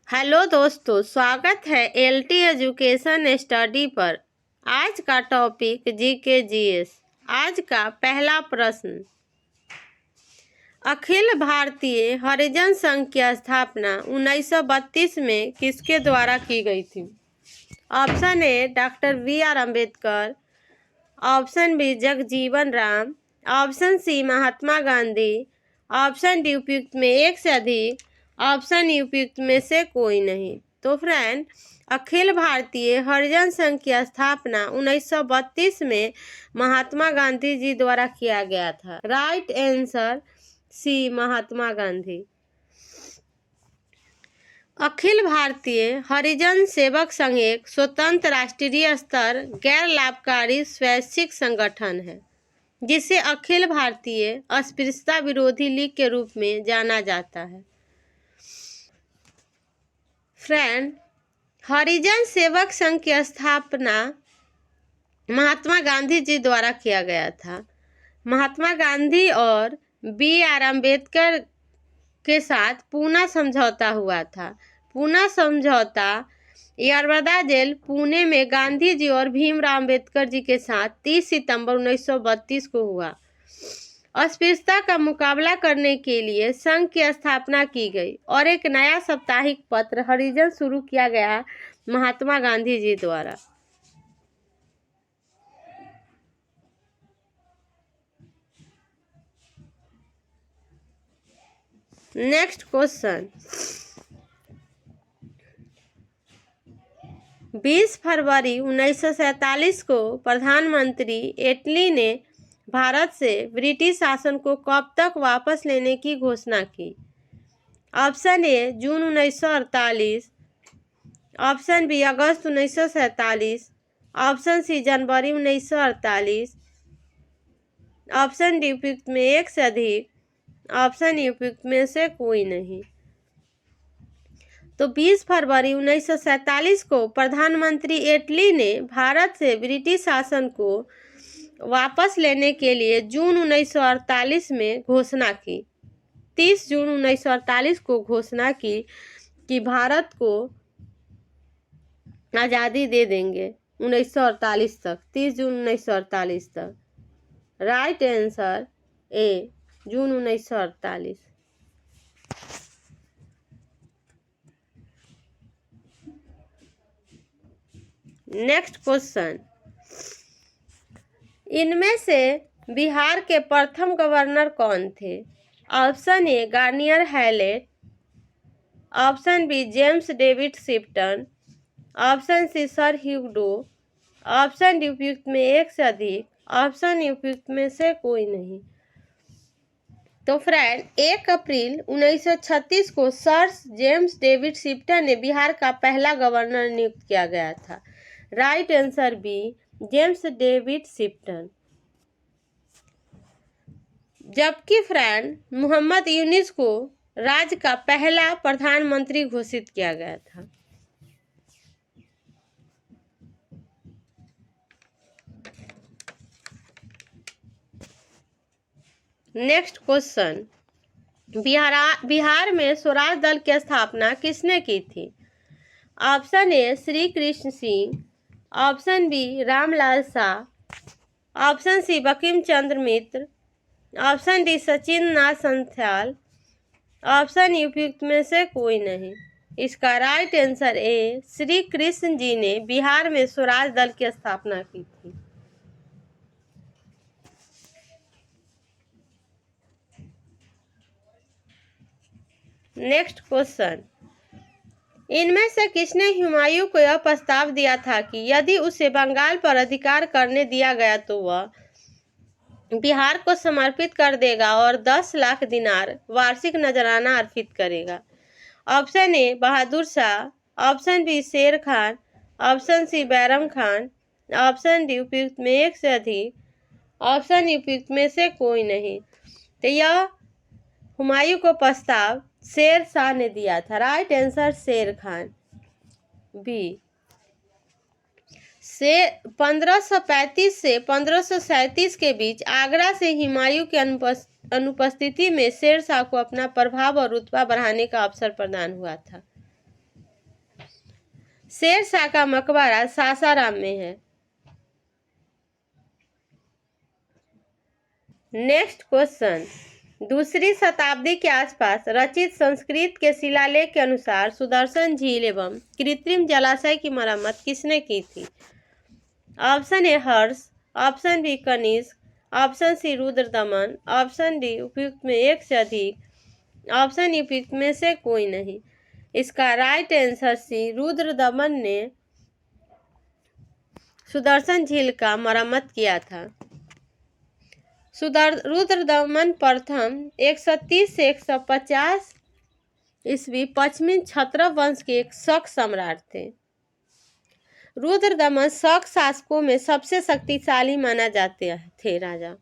Hello दोस्तों, स्वागत है एलटी एजुकेशन स्टडी पर। आज का टॉपिक जीके जीएस। आज का पहला प्रश्न, अखिल भारतीय हरिजन संघ की स्थापना 1932 में किसके द्वारा की गई थी? Option A doctor B R. Ambedkar, option B Jagjivan Ram, option C Mahatma Gandhi, option D उपयुक्त में एक से अधिक, ऑप्शन उपयुक्त में से कोई नहीं। तो फ्रेंड, अखिल भारतीय हरिजन संघ की स्थापना 1932 में महात्मा गांधी जी द्वारा किया गया था। राइट आंसर सी महात्मा गांधी। अखिल भारतीय हरिजन सेवक संघ एक स्वतंत्र राष्ट्रीय स्तर गैर लाभकारी स्वैच्छिक संगठन है जिसे अखिल भारतीय अस्पृश्यता विरोधी लीग के रूप में जाना जाता है। फ्रेंड, हरिजन सेवक संघ की स्थापना महात्मा गांधी जी द्वारा किया गया था। महात्मा गांधी और बी.आर. अम्बेडकर के साथ पूना समझौता हुआ था। पूना समझौता यरवदा जेल पुणे में गांधी जी और भीमराव अम्बेडकर जी के साथ 30 सितंबर 1932 को हुआ। अस्पृश्यता का मुकाबला करने के लिए संघ की स्थापना की गई और एक नया साप्ताहिक पत्र हरिजन शुरू किया गया महात्मा गांधी जी द्वारा। नेक्स्ट क्वेश्चन, 20 फरवरी 1947 को प्रधानमंत्री एटली ने भारत से ब्रिटिश शासन को कब तक वापस लेने की घोषणा की? Option A June 1948, option B अगस्त 1947, ऑप्शन सी जनवरी 1948, ऑप्शन डी उपयुक्त में एक से अधिक, ऑप्शन उपयुक्त में से कोई नहीं। तो 20 फरवरी 1947 को प्रधानमंत्री एटली ने भारत से ब्रिटिश शासन को वापस लेने के लिए जून 1948 में घोषणा की। 30 जून 1948 को घोषणा की कि भारत को आज़ादी दे देंगे 1948 तक, 30 जून 1948 तक। Right answer A June 1948। Next question, इनमें से बिहार के प्रथम गवर्नर कौन थे? Option A Garnier Hallett, option B James David Sifton, option C sir Hugo, option D उपयुक्त में एक से अधिक, ऑप्शन उपयुक्त में से कोई नहीं। तो फ्रेंड, 1 अप्रैल 1936 को सर जेम्स डेविड शिफ्टन ने बिहार का पहला गवर्नर नियुक्त किया गया था। Right answer B James David Sifton. जबकि फ्रेंड, मोहम्मद यूनुस को राज्य का पहला प्रधानमंत्री घोषित किया गया था। नेक्स्ट क्वेश्चन, बिहार में स्वराज दल की स्थापना किसने की थी? Option A Shri Krishna Singh, option B Ramlal Shah, option C Bankim Chandra Mitra, option D Sachin Nath Santhal, option उपयुक्त में से कोई नहीं। इसका right answer A Shri Krishna ji ने बिहार में स्वराज दल की स्थापना की थी। नेक्स्ट क्वेश्चन, इनमें से किसने हुमायूं को यह प्रस्ताव दिया था कि यदि उसे बंगाल पर अधिकार करने दिया गया तो वह बिहार को समर्पित कर देगा और 10 लाख दिनार वार्षिक नजराना अर्पित करेगा? Option A Bahadur Shah, option B Sher Khan, option C Bairam Khan, option D उपयुक्त में एक से अधिक, ऑप्शन उपयुक्त में से कोई नहीं। तो यह हुमायूं को प्रस्ताव शेर शाह ने दिया था। राइट आंसर शेर खान बी। से 1535 से 1537 के बीच आगरा से हुमायूं की अनुपस्थिति में शेर शाह को अपना प्रभाव और रुतबा बढ़ाने का अवसर प्रदान हुआ था। शेरशाह का मकबरा सासाराम में है। नेक्स्ट क्वेश्चन, दूसरी शताब्दी के आसपास रचित संस्कृत के शिलालेख के अनुसार सुदर्शन झील एवं कृत्रिम जलाशय की मरम्मत किसने की थी? Option A Harsha, option B Kanishka, option C Rudradaman, option D उपयुक्त में एक से अधिक, ऑप्शन ई उपयुक्त में से कोई नहीं। इसका राइट आंसर सी रुद्रदमन ने सुदर्शन झील का मरम्मत किया था। रुद्रदमन प्रथम 130 से 150 ईस्वी पश्चिमी क्षत्रप वंश के एक शक सम्राट थे। रुद्रदमन शक शासकों में सबसे शक्तिशाली माना जाते थे राजा।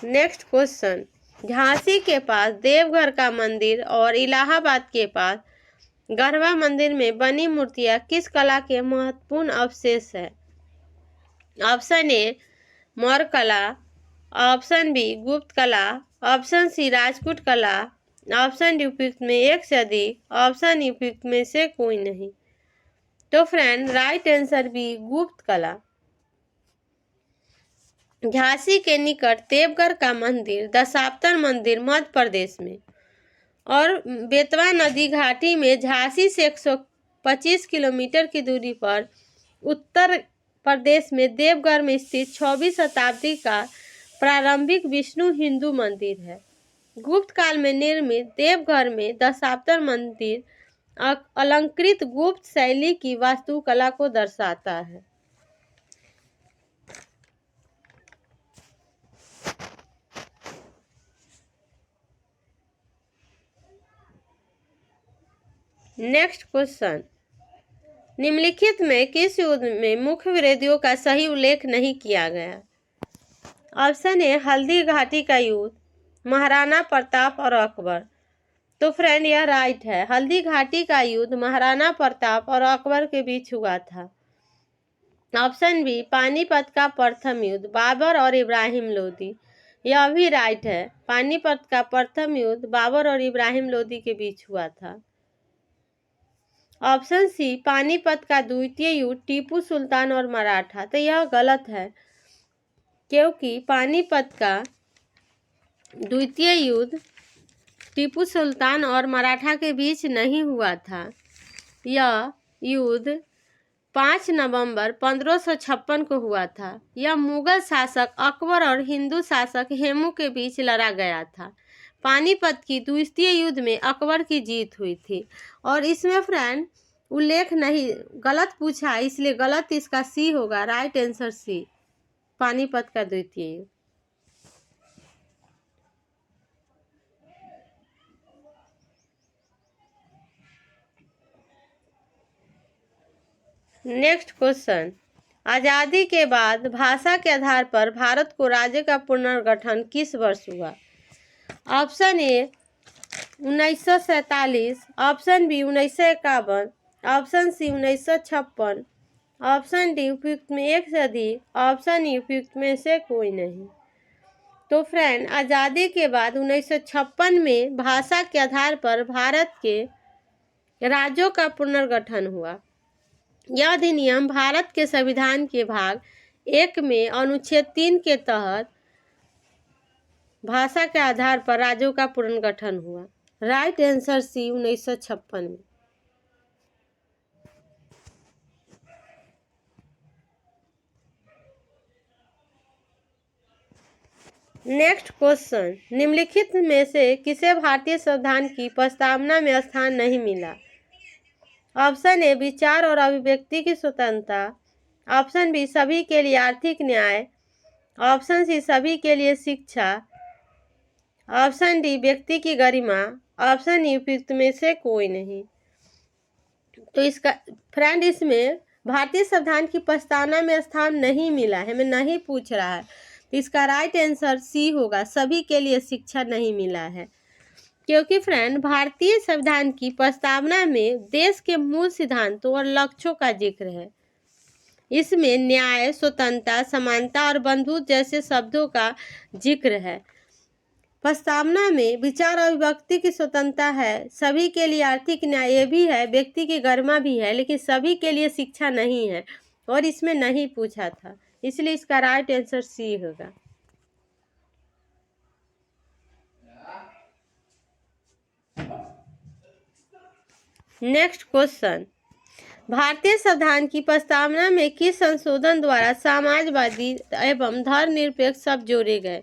नेक्स्ट क्वेश्चन, झांसी के पास देवघर का मंदिर और इलाहाबाद के पास गढ़वा मंदिर में बनी मूर्तियां किस कला के महत्वपूर्ण अवशेष है? ऑप्शन ए मौर्य कला, ऑप्शन बी गुप्त कला, ऑप्शन सी राजपूत कला, ऑप्शन डी उपयुक्त में एक से अधिक, ऑप्शन ई उपयुक्त में से कोई नहीं। तो फ्रेंड राइट आंसर बी गुप्त कला। झांसी के निकट देवघर का मंदिर दशावतार मंदिर मध्य प्रदेश में और बेतवा नदी घाटी में झांसी से 125 किलोमीटर की दूरी पर उत्तर प्रदेश में देवघर में स्थित 24वीं शताब्दी का प्रारंभिक विष्णु हिंदू मंदिर है। गुप्त काल में निर्मित देवघर में दशावतार मंदिर अलंकृत गुप्त शैली की वास्तुकला को दर्शाता है। नेक्स्ट क्वेश्चन, निम्नलिखित में किस युद्ध में मुख्य विरोधियों का सही उल्लेख नहीं किया गया? ऑप्शन ए हल्दी घाटी का युद्ध, महाराणा प्रताप और अकबर। तो फ्रेंड यह राइट है, हल्दी घाटी का युद्ध महाराणा प्रताप और अकबर के बीच हुआ था। ऑप्शन बी पानीपत का प्रथम युद्ध, बाबर और इब्राहिम लोदी। यह भी राइट है, पानीपत का प्रथम युद्ध बाबर और इब्राहिम लोदी के बीच हुआ था। ऑप्शन सी पानीपत का द्वितीय युद्ध टीपू सुल्तान और मराठा। तो यह गलत है, क्योंकि पानीपत का द्वितीय युद्ध टीपू सुल्तान और मराठा के बीच नहीं हुआ था। यह युद्ध 5 नवंबर 1556 को हुआ था। यह मुगल शासक अकबर और हिंदू शासक हेमू के बीच लड़ा गया था। पानीपत की द्वितीय युद्ध में अकबर की जीत हुई थी और इसमें फ्रेंड उल्लेख नहीं, गलत पूछा, इसलिए गलत इसका सी होगा, राइट आंसर सी पानीपत का द्वितीय युद्ध। नेक्स्ट क्वेश्चन, आजादी के बाद भाषा के आधार पर भारत को राज्य का पुनर्गठन किस वर्ष हुआ? Option A 1947, option B 1951, option C 1956, option D उपयुक्त में एक से अधिक, ऑप्शन ई उपयुक्त में से कोई नहीं। तो फ्रेंड आज़ादी के बाद 1956 में भाषा के आधार पर भारत के राज्यों का पुनर्गठन हुआ। यह अधिनियम भारत के संविधान के भाग 1 में अनुच्छेद 3 के तहत भाषा के आधार पर राज्यों का पुनर्गठन हुआ। राइट आंसर सी 1956 में। नेक्स्ट क्वेश्चन, निम्नलिखित में से किसे भारतीय संविधान की प्रस्तावना में स्थान नहीं मिला? ऑप्शन ए विचार और अभिव्यक्ति की स्वतंत्रता, ऑप्शन बी सभी के लिए आर्थिक न्याय, ऑप्शन सी सभी के लिए शिक्षा, ऑप्शन डी व्यक्ति की गरिमा, ऑप्शन ई उपयुक्त में से कोई नहीं। तो इसका फ्रेंड इसमें भारतीय संविधान की प्रस्तावना में स्थान नहीं मिला है, हमें नहीं पूछ रहा है, तो इसका राइट आंसर सी होगा, सभी के लिए शिक्षा नहीं मिला है। क्योंकि फ्रेंड भारतीय संविधान की प्रस्तावना में देश के मूल सिद्धांतों और लक्ष्यों का जिक्र है। इसमें न्याय, स्वतंत्रता, समानता और बंधुत्व जैसे शब्दों का जिक्र है। प्रस्तावना में विचार और अभिव्यक्ति की स्वतंत्रता है, सभी के लिए आर्थिक न्याय ये भी है, व्यक्ति की गरिमा भी है, लेकिन सभी के लिए शिक्षा नहीं है और इसमें नहीं पूछा था, इसलिए इसका राइट आंसर सी होगा। नेक्स्ट क्वेश्चन, भारतीय संविधान की प्रस्तावना में किस संशोधन द्वारा समाजवादी एवं धर्मनिरपेक्ष शब्द जोड़े गए?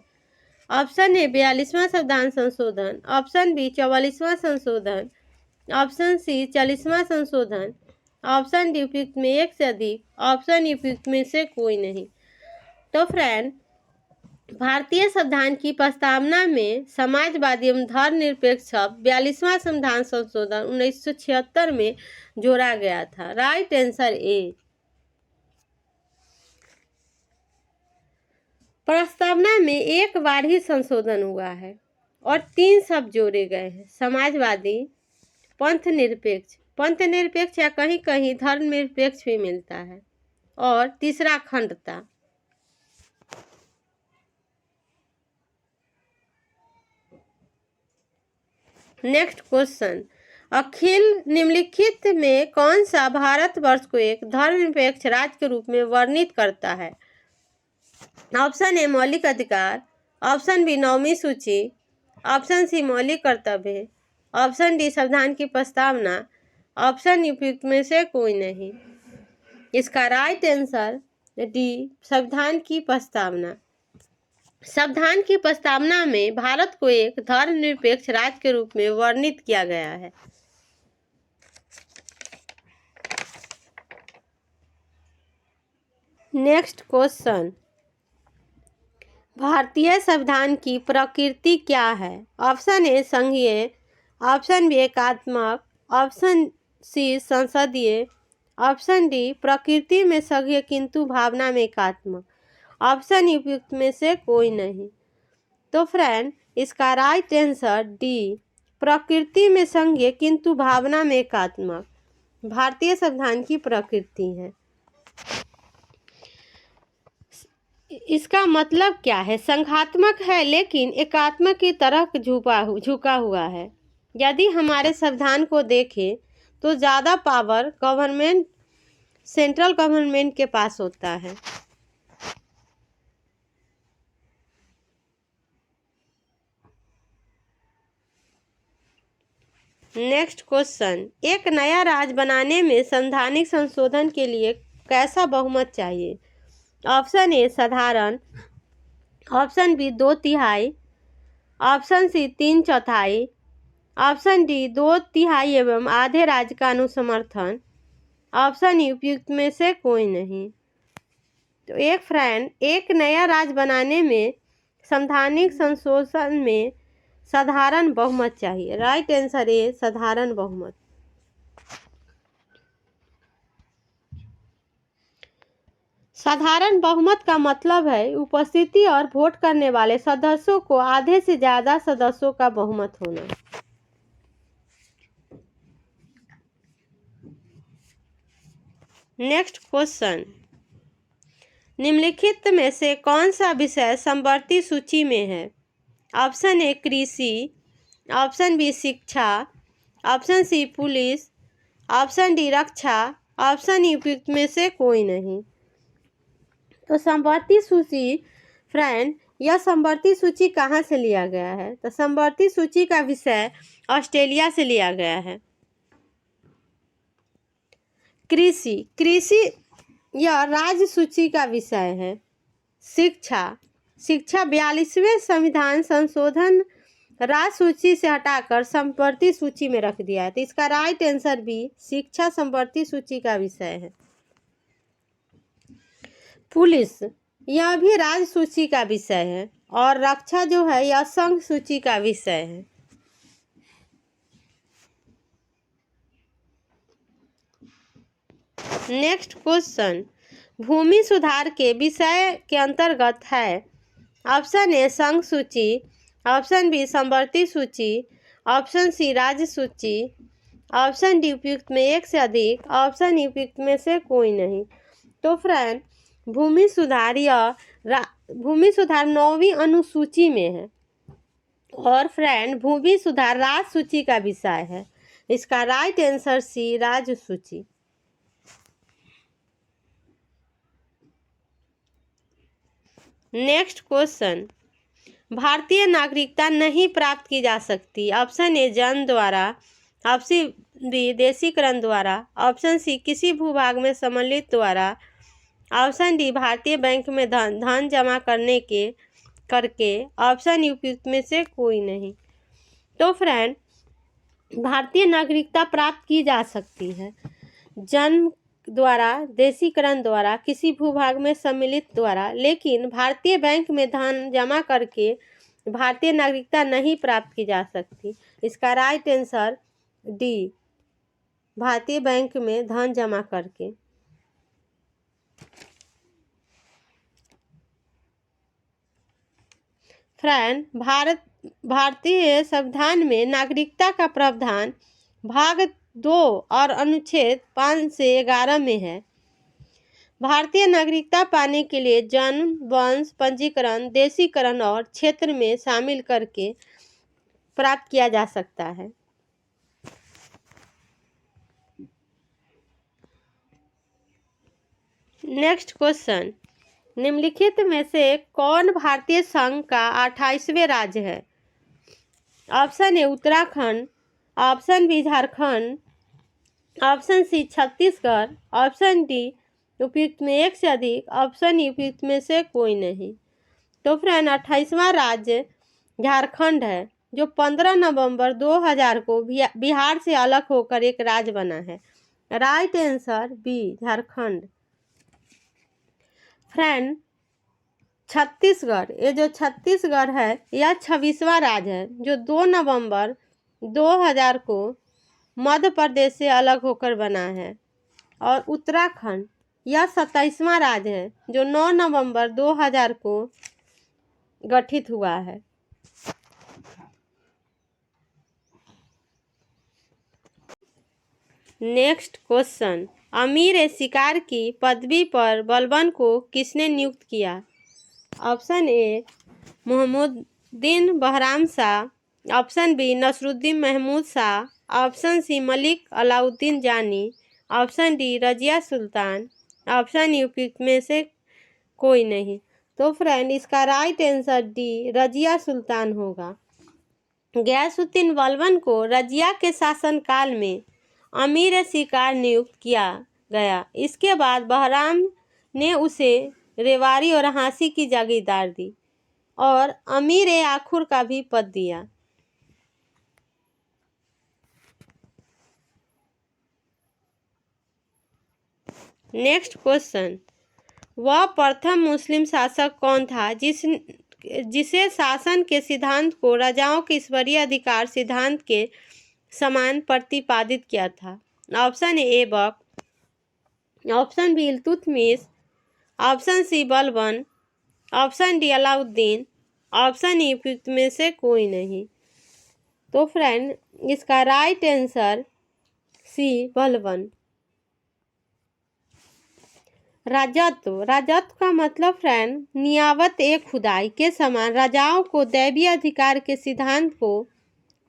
ऑप्शन ए 42वां संविधान संशोधन, ऑप्शन बी 44वां संशोधन, ऑप्शन सी 40वां संशोधन, ऑप्शन डी उपयुक्त में एक से अधिक, ऑप्शन ई उपयुक्त में से कोई नहीं। तो फ्रेंड, भारतीय संविधान की प्रस्तावना में समाजवादी एवं धर्मनिरपेक्ष शब्द 42वां संविधान संशोधन 1976 में जोड़ा गया था। राइट आंसर ए। प्रस्तावना में एक बार ही संशोधन हुआ है और 3 शब्द जोड़े गए हैं, समाजवादी, पंथ निरपेक्ष या कहीं कहीं धर्मनिरपेक्ष भी मिलता है, और तीसरा अखंडता। नेक्स्ट क्वेश्चन, अखिल निम्नलिखित में कौन सा भारतवर्ष को एक धर्मनिरपेक्ष राज्य के रूप में वर्णित करता है? ऑप्शन ए मौलिक अधिकार, ऑप्शन बी 9वीं सूची, ऑप्शन सी मौलिक कर्तव्य, ऑप्शन डी संविधान की प्रस्तावना, ऑप्शन उपयुक्त में से कोई नहीं। इसका राइट आंसर डी संविधान की प्रस्तावना। संविधान की प्रस्तावना में भारत को एक धर्मनिरपेक्ष राज्य के रूप में वर्णित किया गया है। नेक्स्ट क्वेश्चन, भारतीय संविधान की प्रकृति क्या है? ऑप्शन ए संघीय, ऑप्शन बी एकात्मक, ऑप्शन सी संसदीय, ऑप्शन डी प्रकृति में संघीय किंतु भावना में एकात्मक, ऑप्शन उपयुक्त में से कोई नहीं। तो फ्रेंड, इसका राइट आंसर डी प्रकृति में संघीय किंतु भावना में एकात्मक भारतीय संविधान की प्रकृति है। इसका मतलब क्या है? संघात्मक है लेकिन एकात्मक की तरफ झुका हुआ है। यदि हमारे संविधान को देखें तो ज़्यादा पावर गवर्नमेंट, सेंट्रल गवर्नमेंट के पास होता है। नेक्स्ट क्वेश्चन, एक नया राज्य बनाने में संवैधानिक संशोधन के लिए कैसा बहुमत चाहिए? ऑप्शन ए साधारण, option B 2/3, option C 3/4, option D 2/3 एवं आधे राज्य का अनुसमर्थन, ऑप्शन ई उपयुक्त में से कोई नहीं। तो एक नया राज्य बनाने में संवैधानिक संशोधन में साधारण बहुमत चाहिए। राइट आंसर ए साधारण बहुमत। साधारण बहुमत का मतलब है उपस्थिति और वोट करने वाले सदस्यों को आधे से ज्यादा सदस्यों का बहुमत होना। नेक्स्ट क्वेश्चन, निम्नलिखित में से कौन सा विषय समवर्ती सूची में है? ऑप्शन ए कृषि, ऑप्शन बी शिक्षा, option C police, option D रक्षा, ऑप्शन ई उपयुक्त में से कोई नहीं। तो समवर्ती सूची फ्रेंड, यह समवर्ती सूची कहाँ से लिया गया है? तो समवर्ती सूची का विषय ऑस्ट्रेलिया से लिया गया है। कृषि यह राज्य सूची का विषय है। शिक्षा 42वें संविधान संशोधन राज्य सूची से हटाकर समवर्ती सूची में रख दिया है। तो इसका राइट आंसर बी शिक्षा समवर्ती सूची का विषय है। पुलिस यह भी राज्य सूची का विषय है और रक्षा जो है यह संघ सूची का विषय है। नेक्स्ट क्वेश्चन, भूमि सुधार के विषय के अंतर्गत है। ऑप्शन ए संघ सूची, ऑप्शन बी समवर्ती सूची, ऑप्शन सी राज्य सूची, ऑप्शन डी उपयुक्त में एक से अधिक, ऑप्शन ई उपयुक्त में से कोई नहीं। तो फ्रेंड, भूमि सुधार 9वीं अनुसूची में है और फ्रेंड, भूमि सुधार राज सूची का विषय है। इसका राइट आंसर सी, राज सूची। नेक्स्ट क्वेश्चन, भारतीय नागरिकता नहीं प्राप्त की जा सकती। ऑप्शन ए जन्म द्वारा, ऑप्शन बी देशीकरण द्वारा, ऑप्शन सी किसी भूभाग में सम्मिलित द्वारा, ऑप्शन डी भारतीय बैंक में धन जमा करके, ऑप्शन उपयुक्त में से कोई नहीं। तो फ्रेंड, भारतीय नागरिकता प्राप्त की जा सकती है जन्म द्वारा, देशीकरण द्वारा, किसी भूभाग में सम्मिलित द्वारा, लेकिन भारतीय बैंक में धन जमा करके भारतीय नागरिकता नहीं प्राप्त की जा सकती। इसका राइट आंसर डी, भारतीय बैंक में धन जमा करके। फ्रेंड, भारतीय संविधान में नागरिकता का प्रावधान भाग 2 और अनुच्छेद 5 से 11 में है। भारतीय नागरिकता पाने के लिए जन्म, वंश, पंजीकरण, देशीकरण और क्षेत्र में शामिल करके प्राप्त किया जा सकता है। नेक्स्ट क्वेश्चन, निम्नलिखित में से कौन भारतीय संघ का 28वें राज्य है? Option A Uttarakhand, option B Jharkhand, option C Chhattisgarh, option D उपयुक्त में एक से अधिक, ऑप्शन ई उपयुक्त में से कोई नहीं। तो फ्रेंड, 28वां राज्य झारखंड है, जो 15 नवंबर 2000 को बिहार से अलग होकर एक राज्य बना है। Right answer B, Jharkhand. Friend, Chhattisgarh, ये जो छत्तीसगढ़ है यह 26वां राज्य है, जो 2 नवंबर 2000 को मध्य प्रदेश से अलग होकर बना है। और उत्तराखंड यह 27वां राज्य है, जो 9 नवंबर 2000 को गठित हुआ है। नेक्स्ट क्वेश्चन, अमीर शिकार की पदवी पर बलबन को किसने नियुक्त किया? Option A Mohammaduddin Bahram Shah, option B Nasiruddin Mahmud Shah, option C Malik Alauddin Jani, option D Razia Sultan, option E उपयुक्त में से कोई नहीं। तो फ्रेंड, इसका right answer D, Razia Sultan होगा। गयासुद्दीन बलबन को रजिया के शासनकाल में अमीर शिकार नियुक्त किया गया। इसके बाद बहराम ने उसे रेवाड़ी और हाँसी की जागीरदार दी और अमीर आखुर का भी पद दिया। नेक्स्ट क्वेश्चन, वह प्रथम मुस्लिम शासक कौन था जिसे शासन के सिद्धांत को राजाओं के ईश्वरीय अधिकार सिद्धांत के समान प्रतिपादित किया था? Option A Aibak, option B Iltutmish, option C Balban, option D Alauddin, option E उपयुक्त में से कोई नहीं। तो फ्रेंड, इसका राइट आंसर सी, बलबन। राजत्व का मतलब फ्रेंड, नियावत एक खुदाई के समान राजाओं को दैवीय अधिकार के सिद्धांत को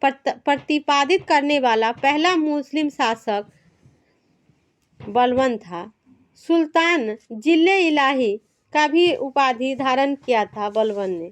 प्रतिपादित करने वाला पहला मुस्लिम शासक बलबन था। सुल्तान जिले इलाही का भी उपाधि धारण किया था बलबन ने।